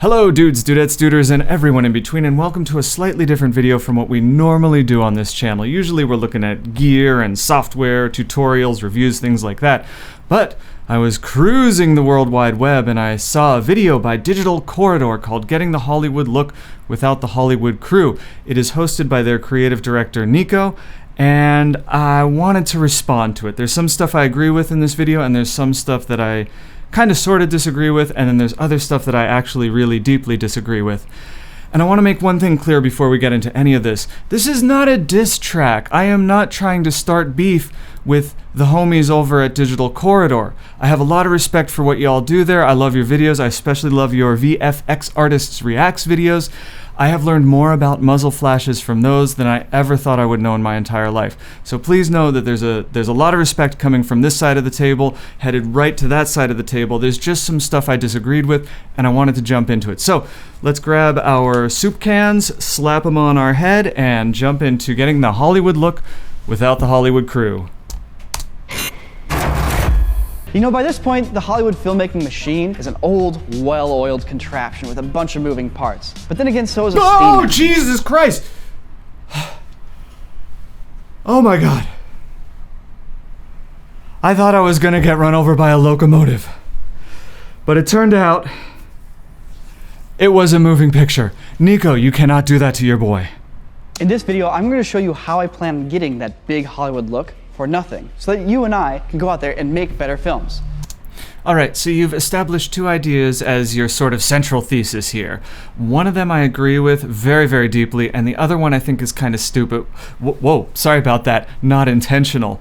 Hello dudes, dudettes, duders, and everyone in between, and welcome to a slightly different video from what we normally do on this channel. Usually we're looking at gear and software, tutorials, reviews, things like that. But I was cruising the World Wide Web and I saw a video by Digital Corridor called Getting the Hollywood Look Without the Hollywood Crew. It is hosted by their creative director, Niko, and I wanted to respond to it. There's some stuff I agree with in this video, and there's some stuff that I kind of sort of disagree with, and then there's other stuff that I actually really deeply disagree with. And I want to make one thing clear before we get into any of this. This is not a diss track. I am not trying to start beef with the homies over at Digital Corridor. I have a lot of respect for what y'all do there. I love your videos. I especially love your VFX Artists Reacts videos. I have learned more about muzzle flashes from those than I ever thought I would know in my entire life. So please know that there's a lot of respect coming from this side of the table, headed right to that side of the table. There's just some stuff I disagreed with, and I wanted to jump into it. So let's grab our soup cans, slap them on our head, and jump into getting the Hollywood look without the Hollywood crew. You know, by this point, the Hollywood filmmaking machine is an old, well-oiled contraption with a bunch of moving parts. But then again, so is a steam Oh, engine. Jesus Christ! Oh my God. I thought I was gonna get run over by a locomotive. But it turned out it was a moving picture. Niko, you cannot do that to your boy. In this video, I'm going to show you how I plan on getting that big Hollywood look for nothing, so that you and I can go out there and make better films. Alright, so you've established two ideas as your sort of central thesis here. One of them I agree with very, very deeply, and the other one I think is kind of stupid. Whoa, sorry about that. Not intentional.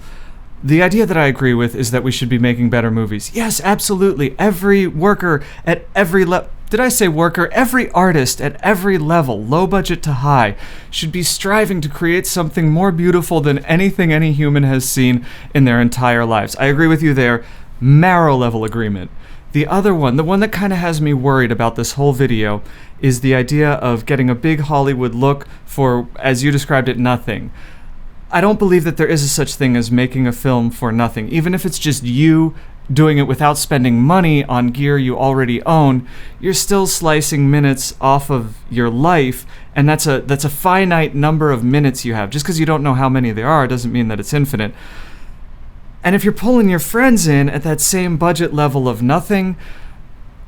The idea that I agree with is that we should be making better movies. Yes, absolutely. Every worker at every level... Did I say worker? Every artist at every level, low budget to high, should be striving to create something more beautiful than anything any human has seen in their entire lives. I agree with you there. Marrow level agreement. The other one, the one that kind of has me worried about this whole video, is the idea of getting a big Hollywood look for, as you described it, nothing. I don't believe that there is a such thing as making a film for nothing. Even if it's just you doing it without spending money on gear you already own, you're still slicing minutes off of your life, and that's a finite number of minutes you have. Just because you don't know how many there are doesn't mean that it's infinite. And if you're pulling your friends in at that same budget level of nothing,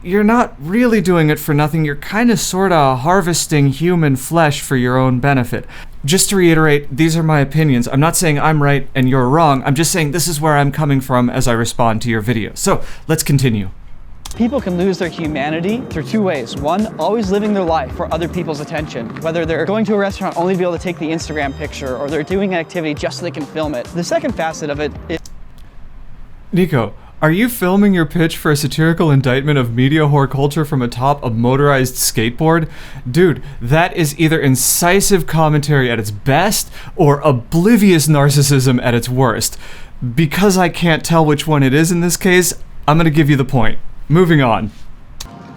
you're not really doing it for nothing. You're kind of sort of harvesting human flesh for your own benefit. Just to reiterate, these are my opinions. I'm not saying I'm right and you're wrong. I'm just saying this is where I'm coming from as I respond to your video. So let's continue. People can lose their humanity through two ways. One, always living their life for other people's attention. Whether they're going to a restaurant only to be able to take the Instagram picture, or they're doing an activity just so they can film it. The second facet of it is... Niko, are you filming your pitch for a satirical indictment of media whore culture from atop a motorized skateboard? Dude, that is either incisive commentary at its best or oblivious narcissism at its worst. Because I can't tell which one it is in this case, I'm gonna give you the point. Moving on.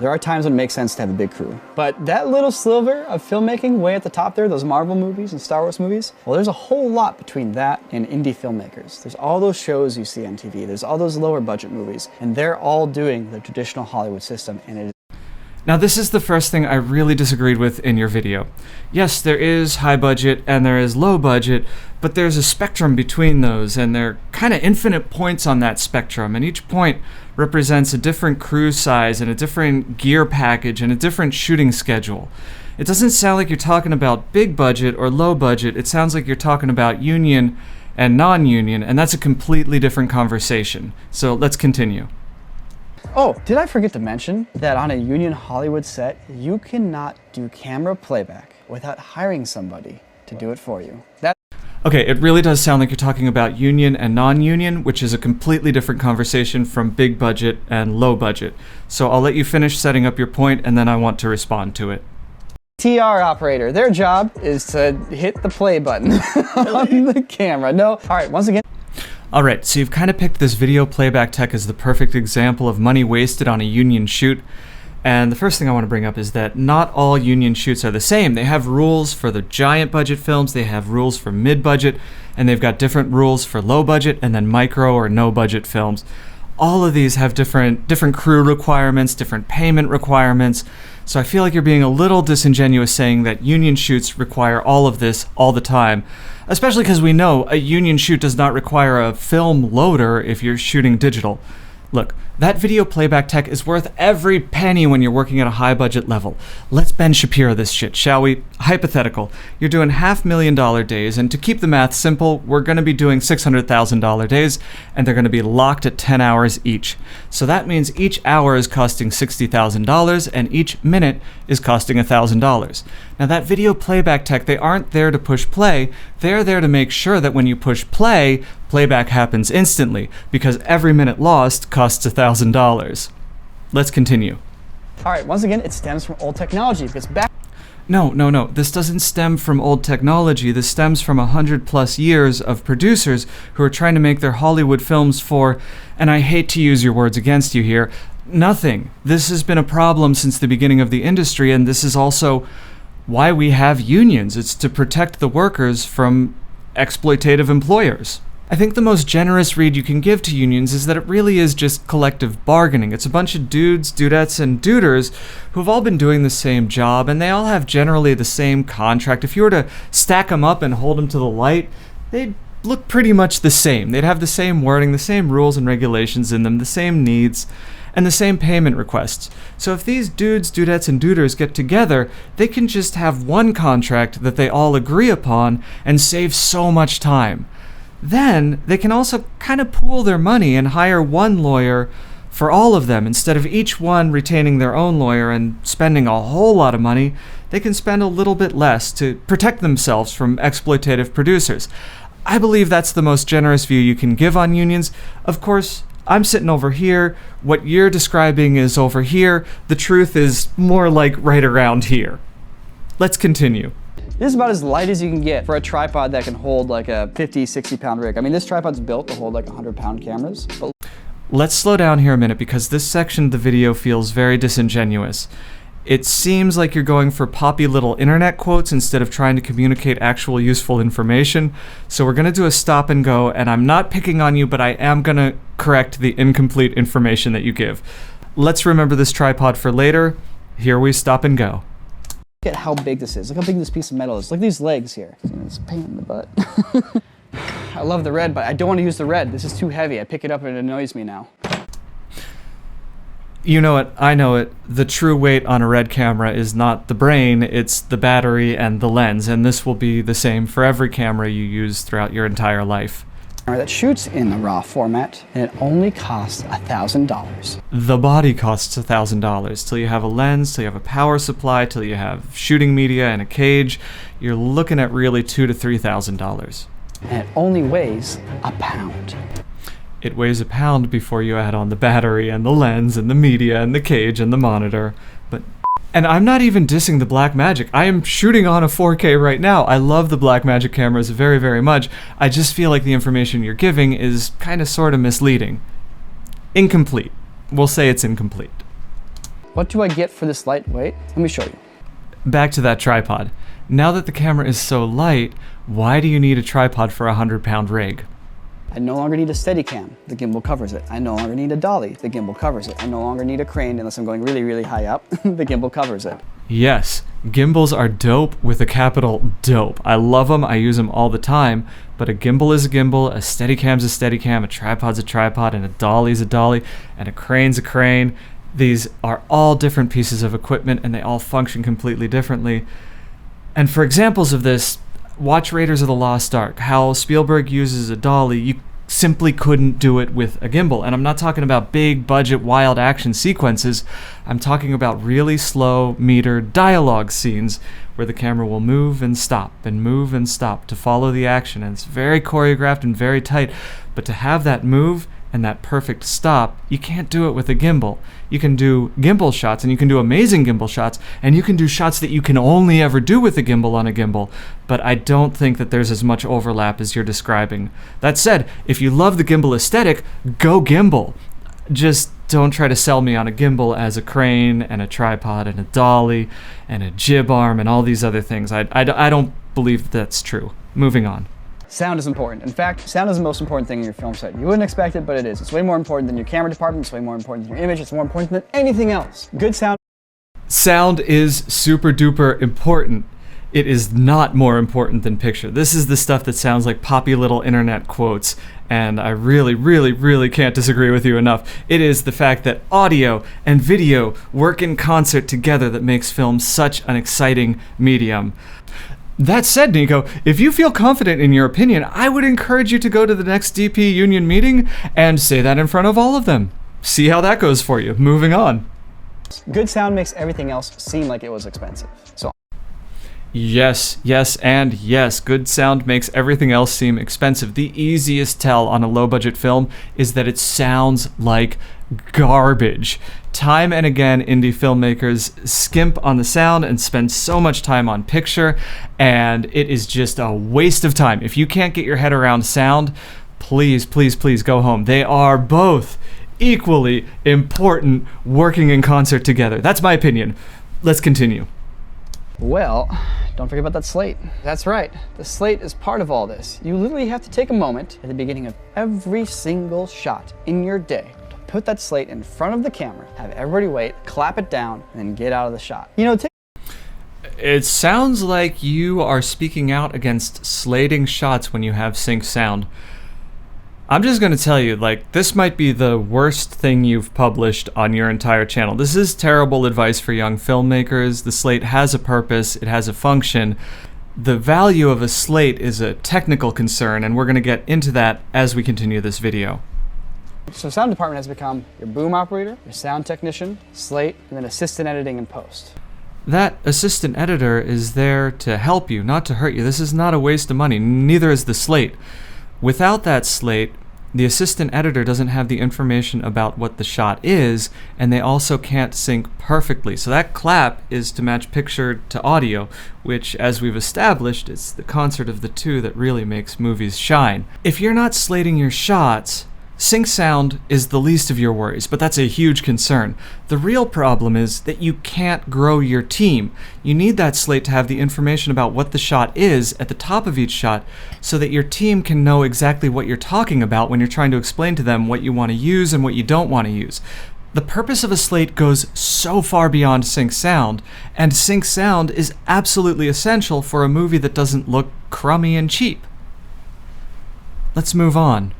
There are times when it makes sense to have a big crew. But that little sliver of filmmaking way at the top there, those Marvel movies and Star Wars movies, well, there's a whole lot between that and indie filmmakers. There's all those shows you see on TV, there's all those lower budget movies, and they're all doing the traditional Hollywood system, and it is... Now this is the first thing I really disagreed with in your video. Yes, there is high budget and there is low budget, but there's a spectrum between those, and there are kind of infinite points on that spectrum, and each point represents a different crew size and a different gear package and a different shooting schedule. It doesn't sound like you're talking about big budget or low budget. It sounds like you're talking about union and non-union, and that's a completely different conversation. So let's continue. Oh, did I forget to mention that on a union Hollywood set, you cannot do camera playback without hiring somebody to do it for you. Okay, it really does sound like you're talking about union and non-union, which is a completely different conversation from big budget and low budget. So I'll let you finish setting up your point, and then I want to respond to it. TR operator, their job is to hit the play button on the camera. No, all right, once again. Alright, so you've kind of picked this video playback tech as the perfect example of money wasted on a union shoot. And the first thing I want to bring up is that not all union shoots are the same. They have rules for the giant budget films, they have rules for mid-budget, and they've got different rules for low budget and then micro or no budget films. all of these have different crew requirements, different payment requirements. So I feel like you're being a little disingenuous saying that union shoots require all of this all the time, especially because we know a union shoot does not require a film loader if you're shooting digital. Look, that video playback tech is worth every penny when you're working at a high budget level. Let's Ben Shapiro this shit, shall we? Hypothetical. You're doing $500,000 days, and to keep the math simple, we're going to be doing $600,000 days, and they're going to be locked at 10 hours each. So that means each hour is costing $60,000, and each minute is costing $1,000. Now that video playback tech, they aren't there to push play, they're there to make sure that when you push play, playback happens instantly, because every minute lost costs $1,000. Let's continue. All right, once again, it stems from old technology because back... No. This doesn't stem from old technology. This stems from 100+ years of producers who are trying to make their Hollywood films for, and I hate to use your words against you here, nothing. This has been a problem since the beginning of the industry, and this is also why we have unions. It's to protect the workers from exploitative employers. I think the most generous read you can give to unions is that it really is just collective bargaining. It's a bunch of dudes, dudettes, and duders who've all been doing the same job, and they all have generally the same contract. If you were to stack them up and hold them to the light, they'd look pretty much the same. They'd have the same wording, the same rules and regulations in them, the same needs, and the same payment requests. So if these dudes, dudettes, and duders get together, they can just have one contract that they all agree upon and save so much time. Then they can also kind of pool their money and hire one lawyer for all of them. Instead of each one retaining their own lawyer and spending a whole lot of money, they can spend a little bit less to protect themselves from exploitative producers. I believe that's the most generous view you can give on unions. Of course, I'm sitting over here. What you're describing is over here. The truth is more like right around here. Let's continue. This is about as light as you can get for a tripod that can hold like a 50, 60 pound rig. I mean, this tripod's built to hold like 100-pound cameras. But let's slow down here a minute because this section of the video feels very disingenuous. It seems like you're going for poppy little internet quotes instead of trying to communicate actual useful information. So we're going to do a stop and go, and I'm not picking on you, but I am going to correct the incomplete information that you give. Let's remember this tripod for later. Here we stop and go. Look at how big this is. Look how big this piece of metal is. Look at these legs here. It's a pain in the butt. I love the red, but I don't want to use the red. This is too heavy. I pick it up and it annoys me now. You know it, I know it. The true weight on a red camera is not the brain, it's the battery and the lens, and this will be the same for every camera you use throughout your entire life. That shoots in the RAW format, and it only costs $1,000. The body costs $1,000. Till you have a lens, till you have a power supply, till you have shooting media and a cage, you're looking at really $2,000 to $3,000. And it only weighs a pound. It weighs a pound before you add on the battery and the lens and the media and the cage and the monitor. And I'm not even dissing the Blackmagic. I am shooting on a 4K right now. I love the Blackmagic cameras very, very much. I just feel like the information you're giving is kind of sort of misleading. Incomplete. We'll say it's incomplete. What do I get for this lightweight? Let me show you. Back to that tripod. Now that the camera is so light, why do you need a tripod for a 100-pound rig? I no longer need a Steadicam, the gimbal covers it. I no longer need a dolly, the gimbal covers it. I no longer need a crane unless I'm going really, really high up, the gimbal covers it. Yes, gimbals are dope with a capital dope. I love them, I use them all the time, but a gimbal is a gimbal, a Steadicam's a Steadicam, a tripod's a tripod, and a dolly's a dolly, and a crane's a crane. These are all different pieces of equipment and they all function completely differently. And for examples of this, watch Raiders of the Lost Ark. How Spielberg uses a dolly, you simply couldn't do it with a gimbal. And I'm not talking about big budget wild action sequences. I'm talking about really slow metered dialogue scenes where the camera will move and stop to follow the action. And it's very choreographed and very tight. But to have that move and that perfect stop, you can't do it with a gimbal. You can do gimbal shots, and you can do amazing gimbal shots, and you can do shots that you can only ever do with a gimbal on a gimbal, but I don't think that there's as much overlap as you're describing. That said, if you love the gimbal aesthetic, go gimbal. Just don't try to sell me on a gimbal as a crane and a tripod and a dolly and a jib arm and all these other things. I don't believe that's true. Moving on. Sound is important. In fact, sound is the most important thing in your film set. You wouldn't expect it, but it is. It's way more important than your camera department. It's way more important than your image. It's more important than anything else. Good sound. Sound is super duper important. It is not more important than picture. This is the stuff that sounds like poppy little internet quotes, and I really, really, really can't disagree with you enough. It is the fact that audio and video work in concert together that makes film such an exciting medium. That said, Niko, if you feel confident in your opinion, I would encourage you to go to the next DP union meeting and say that in front of all of them. See how that goes for you. Moving on. Good sound makes everything else seem like it was expensive. So yes, yes, and yes. Good sound makes everything else seem expensive. The easiest tell on a low-budget film is that it sounds like garbage. Time and again, indie filmmakers skimp on the sound and spend so much time on picture, and it is just a waste of time. If you can't get your head around sound, please, please, please go home. They are both equally important working in concert together. That's my opinion. Let's continue. Well, don't forget about that slate. That's right, the slate is part of all this. You literally have to take a moment at the beginning of every single shot in your day to put that slate in front of the camera, have everybody wait, clap it down, and then get out of the shot. You know, it sounds like you are speaking out against slating shots when you have sync sound. I'm just going to tell you, this might be the worst thing you've published on your entire channel. This is terrible advice for young filmmakers. The slate has a purpose, it has a function. The value of a slate is a technical concern, and we're going to get into that as we continue this video. So sound department has become your boom operator, your sound technician, slate, and then assistant editing and post. That assistant editor is there to help you, not to hurt you. This is not a waste of money, neither is the slate. Without that slate, the assistant editor doesn't have the information about what the shot is, and they also can't sync perfectly. So that clap is to match picture to audio, which, as we've established, it's the concert of the two that really makes movies shine. If you're not slating your shots, sync sound is the least of your worries, but that's a huge concern. The real problem is that you can't grow your team. You need that slate to have the information about what the shot is at the top of each shot so that your team can know exactly what you're talking about when you're trying to explain to them what you want to use and what you don't want to use. The purpose of a slate goes so far beyond sync sound, and sync sound is absolutely essential for a movie that doesn't look crummy and cheap. Let's move on.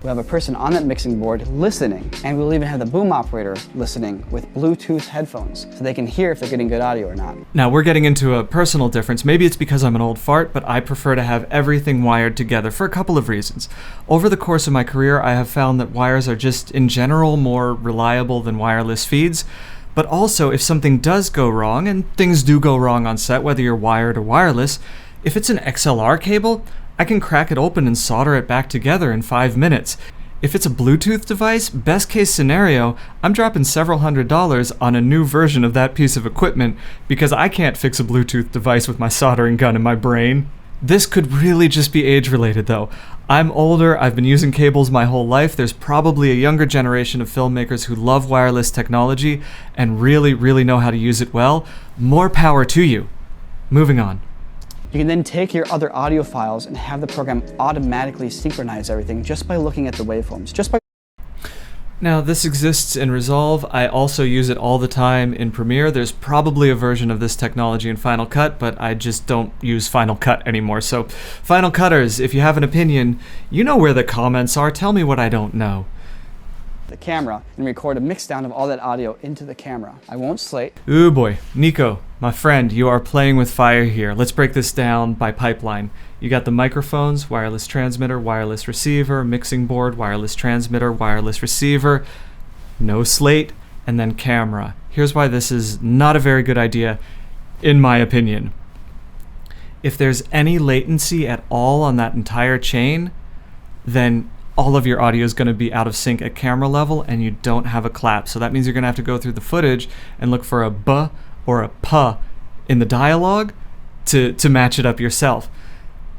We'll have a person on that mixing board listening, and we'll even have the boom operator listening with Bluetooth headphones so they can hear if they're getting good audio or not. Now, we're getting into a personal difference. Maybe it's because I'm an old fart, but I prefer to have everything wired together for a couple of reasons. Over the course of my career, I have found that wires are just, in general, more reliable than wireless feeds. But also, if something does go wrong, and things do go wrong on set, whether you're wired or wireless, if it's an XLR cable, I can crack it open and solder it back together in 5 minutes. If it's a Bluetooth device, best case scenario, I'm dropping several $100s on a new version of that piece of equipment because I can't fix a Bluetooth device with my soldering gun in my brain. This could really just be age-related though. I'm older, I've been using cables my whole life. There's probably a younger generation of filmmakers who love wireless technology and really, really know how to use it well. More power to you. Moving on. You can then take your other audio files and have the program automatically synchronize everything just by looking at the waveforms. Now, this exists in Resolve. I also use it all the time in Premiere. There's probably a version of this technology in Final Cut, but I just don't use Final Cut anymore. So, Final Cutters, if you have an opinion, you know where the comments are. Tell me what I don't know. The camera and record a mix down of all that audio into the camera. I won't slate. Ooh boy, Niko, my friend, you are playing with fire here. Let's break this down by pipeline. You got the microphones, wireless transmitter, wireless receiver, mixing board, wireless transmitter, wireless receiver, no slate, and then camera. Here's why this is not a very good idea, in my opinion. If there's any latency at all on that entire chain, then all of your audio is going to be out of sync at camera level and you don't have a clap. So that means you're going to have to go through the footage and look for a B or a P in the dialogue to match it up yourself.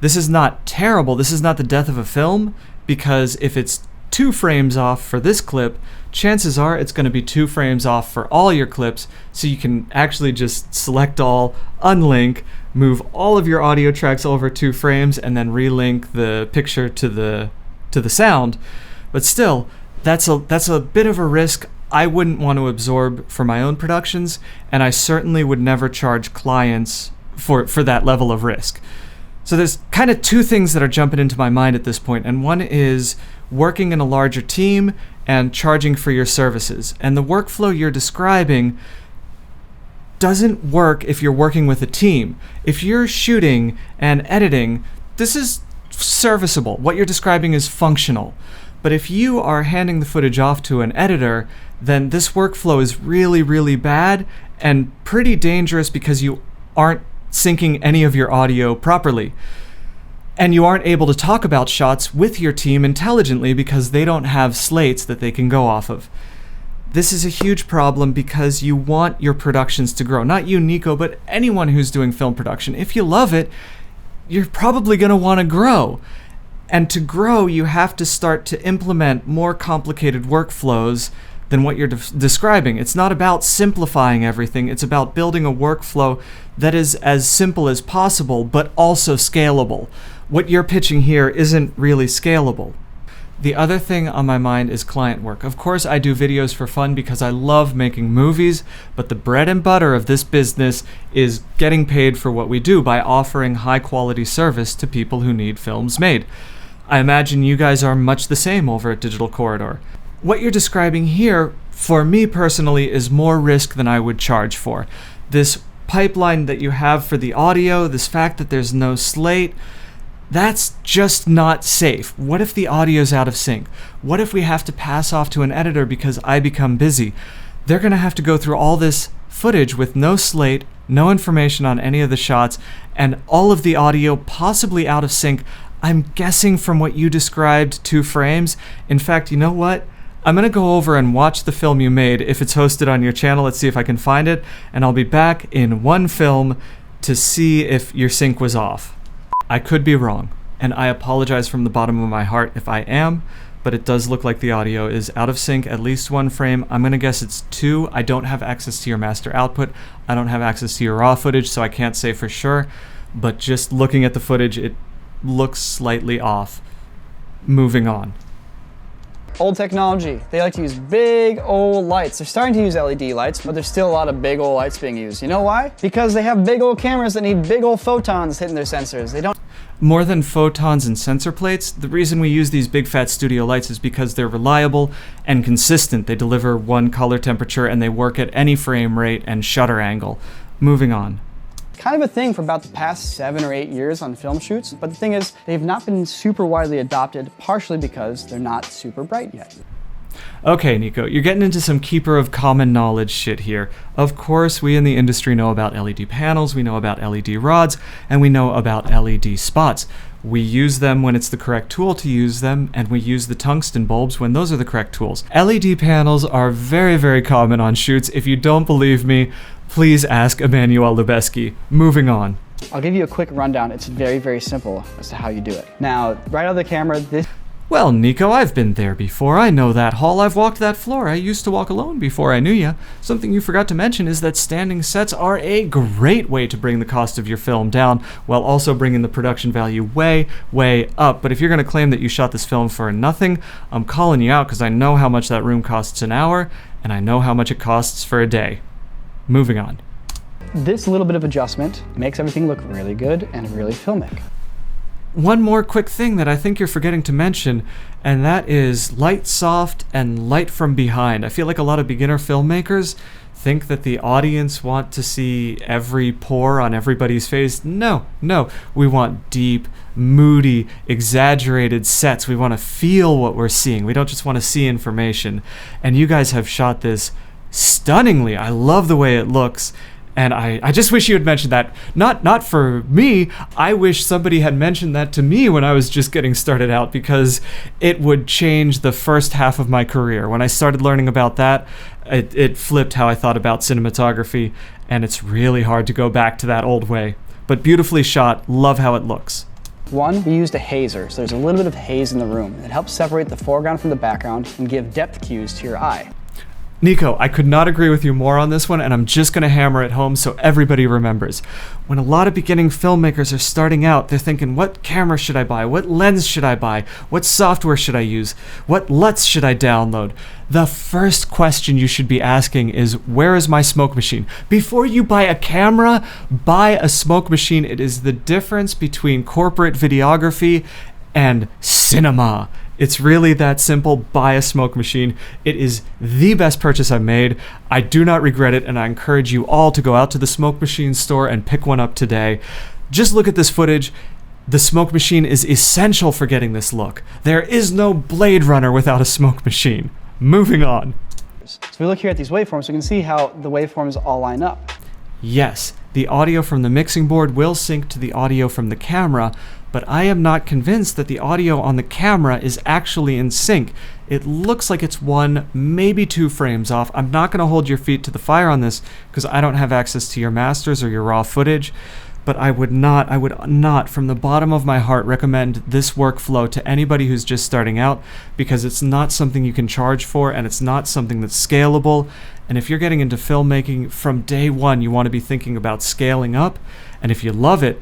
This is not terrible. This is not the death of a film, because if it's 2 frames off for this clip, chances are it's going to be 2 frames off for all your clips, so you can actually just select all, unlink, move all of your audio tracks over 2 frames, and then relink the picture to the sound. But still, that's a bit of a risk I wouldn't want to absorb for my own productions, and I certainly would never charge clients for that level of risk. So there's kind of 2 things that are jumping into my mind at this point, and one is working in a larger team and charging for your services. And the workflow you're describing doesn't work if you're working with a team. If you're shooting and editing, this is serviceable. What you're describing is functional. But if you are handing the footage off to an editor, then this workflow is really, really bad and pretty dangerous because you aren't syncing any of your audio properly. And you aren't able to talk about shots with your team intelligently because they don't have slates that they can go off of. This is a huge problem because you want your productions to grow. Not you, Niko, but anyone who's doing film production. If you love it, you're probably going to want to grow. And to grow, you have to start to implement more complicated workflows than what you're describing. It's not about simplifying everything. It's about building a workflow that is as simple as possible, but also scalable. What you're pitching here isn't really scalable. The other thing on my mind is client work. Of course, I do videos for fun because I love making movies, but the bread and butter of this business is getting paid for what we do by offering high-quality service to people who need films made. I imagine you guys are much the same over at Digital Corridor. What you're describing here, for me personally, is more risk than I would charge for. This pipeline that you have for the audio, this fact that there's no slate, that's just not safe. What if the audio's out of sync? What if we have to pass off to an editor because I become busy? They're going to have to go through all this footage with no slate, no information on any of the shots, and all of the audio possibly out of sync. I'm guessing from what you described, 2 frames. In fact, you know what? I'm going to go over and watch the film you made if it's hosted on your channel. Let's see if I can find it. And I'll be back in one film to see if your sync was off. I could be wrong, and I apologize from the bottom of my heart if I am, but it does look like the audio is out of sync, at least 1 frame. I'm going to guess it's 2. I don't have access to your master output. I don't have access to your raw footage, so I can't say for sure. But just looking at the footage, it looks slightly off. Moving on. Old technology. They like to use big old lights. They're starting to use LED lights, but there's still a lot of big old lights being used. You know why? Because they have big old cameras that need big old photons hitting their sensors. They don't. More than photons and sensor plates, the reason we use these big fat studio lights is because they're reliable and consistent. They deliver one color temperature and they work at any frame rate and shutter angle. Moving on. Kind of a thing for about the past 7 or 8 years on film shoots, but the thing is, they've not been super widely adopted, partially because they're not super bright yet. Okay, Niko, you're getting into some keeper of common knowledge shit here. Of course, we in the industry know about LED panels, we know about LED rods, and we know about LED spots. We use them when it's the correct tool to use them, and we use the tungsten bulbs when those are the correct tools. LED panels are very, very common on shoots. If you don't believe me, please ask Emmanuel Lubezki. Moving on. I'll give you a quick rundown. It's very, very simple as to how you do it. Now, right out of the camera, this... Well, Niko, I've been there before. I know that hall. I've walked that floor. I used to walk alone before I knew ya. Something you forgot to mention is that standing sets are a great way to bring the cost of your film down while also bringing the production value way, way up. But if you're going to claim that you shot this film for nothing, I'm calling you out because I know how much that room costs an hour and I know how much it costs for a day. Moving on. This little bit of adjustment makes everything look really good and really filmic. One more quick thing that I think you're forgetting to mention, and that is light soft and light from behind. I feel like a lot of beginner filmmakers think that the audience want to see every pore on everybody's face. No. We want deep, moody, exaggerated sets. We want to feel what we're seeing. We don't just want to see information. And you guys have shot this stunningly. I love the way it looks. And I just wish you had mentioned that. Not for me. I wish somebody had mentioned that to me when I was just getting started out, because it would change the first half of my career. When I started learning about that, it flipped how I thought about cinematography, and it's really hard to go back to that old way. But beautifully shot. Love how it looks. One, we used a hazer, so there's a little bit of haze in the room. It helps separate the foreground from the background and give depth cues to your eye. Niko, I could not agree with you more on this one, and I'm just going to hammer it home so everybody remembers. When a lot of beginning filmmakers are starting out, they're thinking, what camera should I buy? What lens should I buy? What software should I use? What LUTs should I download? The first question you should be asking is, where is my smoke machine? Before you buy a camera, buy a smoke machine. It is the difference between corporate videography and cinema. It's really that simple. Buy a smoke machine. It is the best purchase I've made. I do not regret it, and I encourage you all to go out to the smoke machine store and pick one up today. Just look at this footage. The smoke machine is essential for getting this look. There is no Blade Runner without a smoke machine. Moving on. So we look here at these waveforms, we can see how the waveforms all line up. Yes, the audio from the mixing board will sync to the audio from the camera, but I am not convinced that the audio on the camera is actually in sync. It looks like it's 1, maybe 2 frames off. I'm not going to hold your feet to the fire on this because I don't have access to your masters or your raw footage, but I would not from the bottom of my heart recommend this workflow to anybody who's just starting out, because it's not something you can charge for, and it's not something that's scalable. And if you're getting into filmmaking from day one, you want to be thinking about scaling up, and if you love it,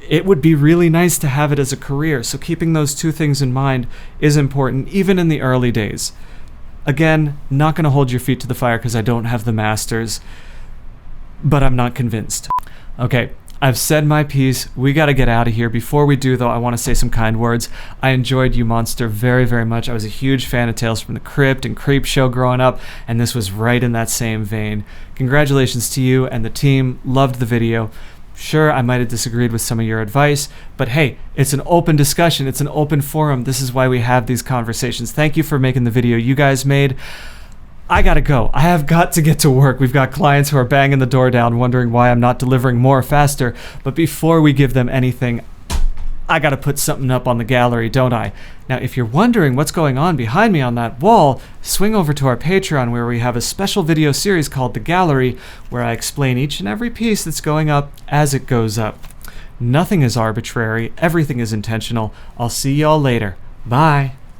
it would be really nice to have it as a career. So keeping those two things in mind is important, even in the early days. Again, not going to hold your feet to the fire because I don't have the masters, but I'm not convinced. Okay, I've said my piece. We got to get out of here. Before we do, though, I want to say some kind words. I enjoyed You Monster very, very much. I was a huge fan of Tales from the Crypt and Creepshow growing up, and this was right in that same vein. Congratulations to you and the team. Loved the video. Sure, I might have disagreed with some of your advice, but hey, it's an open discussion. It's an open forum. This is why we have these conversations. Thank you for making the video you guys made. I gotta go. I have got to get to work. We've got clients who are banging the door down, wondering why I'm not delivering more faster. But before we give them anything, I gotta put something up on the gallery, don't I? Now, if you're wondering what's going on behind me on that wall, swing over to our Patreon, where we have a special video series called The Gallery, where I explain each and every piece that's going up as it goes up. Nothing is arbitrary. Everything is intentional. I'll see y'all later. Bye.